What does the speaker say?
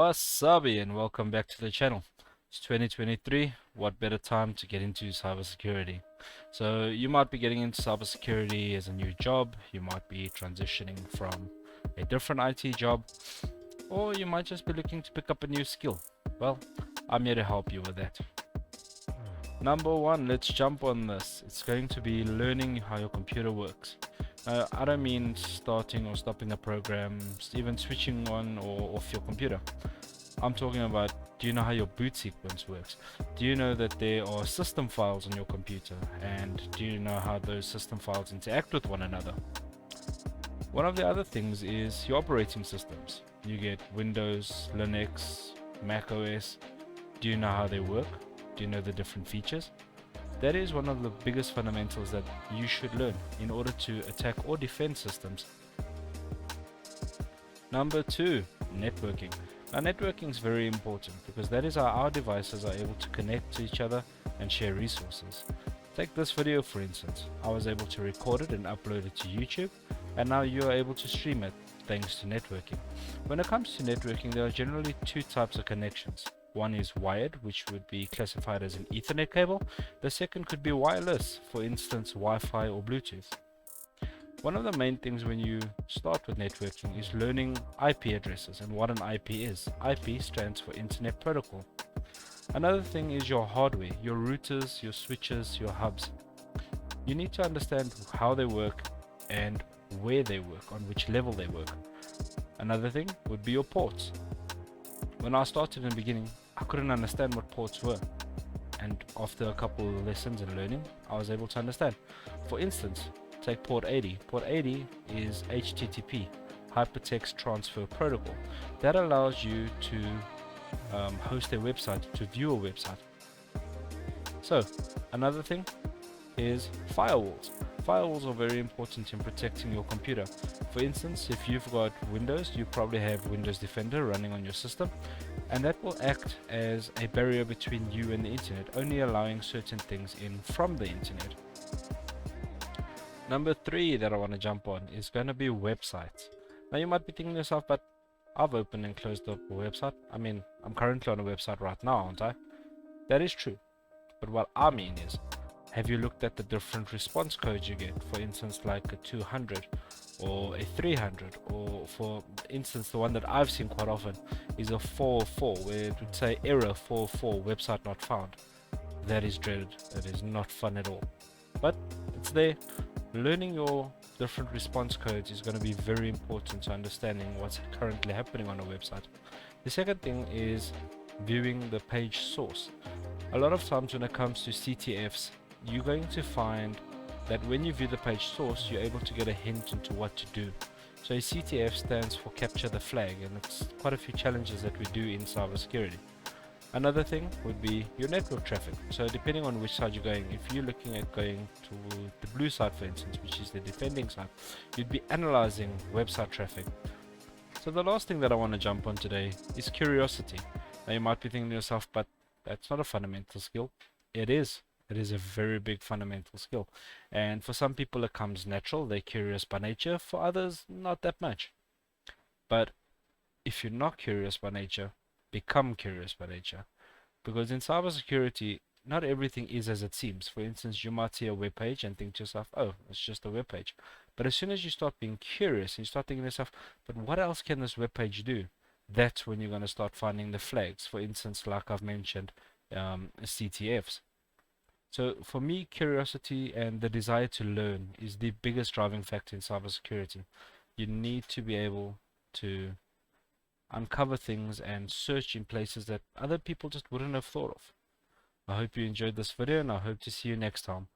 Wasabi, and welcome back to the channel. It's 2023. What better time to get into cybersecurity? So you might be getting into cybersecurity as a new job, you might be transitioning from a different IT job, or you might just be looking to pick up a new skill. Well, I'm here to help you with that. Number one, let's jump on this. It's going to be learning how your computer works. I don't mean starting or stopping a program, even switching on or off your computer. I'm talking about, do you know how your boot sequence works? Do you know that there are system files on your computer? And do you know how those system files interact with one another? One of the other things is your operating systems. You get Windows, Linux, Mac OS. Do you know how they work? Do you know the different features? That is one of the biggest fundamentals that you should learn in order to attack or defend systems. Number two, networking. Now, networking is very important because that is how our devices are able to connect to each other and share resources. Take this video for instance. I was able to record it and upload it to YouTube, and now you are able to stream it thanks to networking. When it comes to networking, there are generally two types of connections. One is wired, which would be classified as an Ethernet cable. The second could be wireless, for instance Wi-Fi or Bluetooth. One of the main things when you start with networking is learning IP addresses and what an IP is. IP stands for Internet Protocol. Another thing is your hardware, your routers, your switches, your hubs. You need to understand how they work and where they work, on which level they work. Another thing would be your ports. When I started in the beginning, I couldn't understand what ports were, and after a couple of lessons and learning, I was able to understand. For instance, take port 80. Port 80 is HTTP, Hypertext Transfer Protocol. That allows you to host a website, to view a website. So, another thing is firewalls. Firewalls are very important in protecting your computer. For instance, if you've got Windows, you probably have Windows Defender running on your system, and that will act as a barrier between you and the internet, only allowing certain things in from the internet. Number three that I want to jump on is going to be websites. Now you might be thinking to yourself, but I've opened and closed up a website. I mean, I'm currently on a website right now, aren't I? That is true. But what I mean is, have you looked at the different response codes you get? For instance, like a 200 or a 300, or for instance, the one that I've seen quite often is a 404, where it would say error 404, website not found. That is dreaded. That is not fun at all. But it's there. Learning your different response codes is going to be very important to understanding what's currently happening on a website. The second thing is viewing the page source. A lot of times when it comes to CTFs, you're going to find that when you view the page source, you're able to get a hint into what to do. So a CTF stands for capture the flag, and it's quite a few challenges that we do in cybersecurity. Another thing would be your network traffic. So depending on which side you're going, if you're looking at going to the blue side, for instance, which is the defending side, you'd be analyzing website traffic. So the last thing that I want to jump on today is curiosity. Now you might be thinking to yourself, but that's not a fundamental skill. It is. It is a very big fundamental skill. And for some people it comes natural, they're curious by nature. For others, not that much. But if you're not curious by nature, become curious by nature. Because in cybersecurity, not everything is as it seems. For instance, you might see a web page and think to yourself, oh, it's just a web page. But as soon as you start being curious and you start thinking to yourself, but what else can this web page do? That's when you're going to start finding the flags. For instance, like I've mentioned, CTFs. So for me, curiosity and the desire to learn is the biggest driving factor in cybersecurity. You need to be able to uncover things and search in places that other people just wouldn't have thought of. I hope you enjoyed this video, and I hope to see you next time.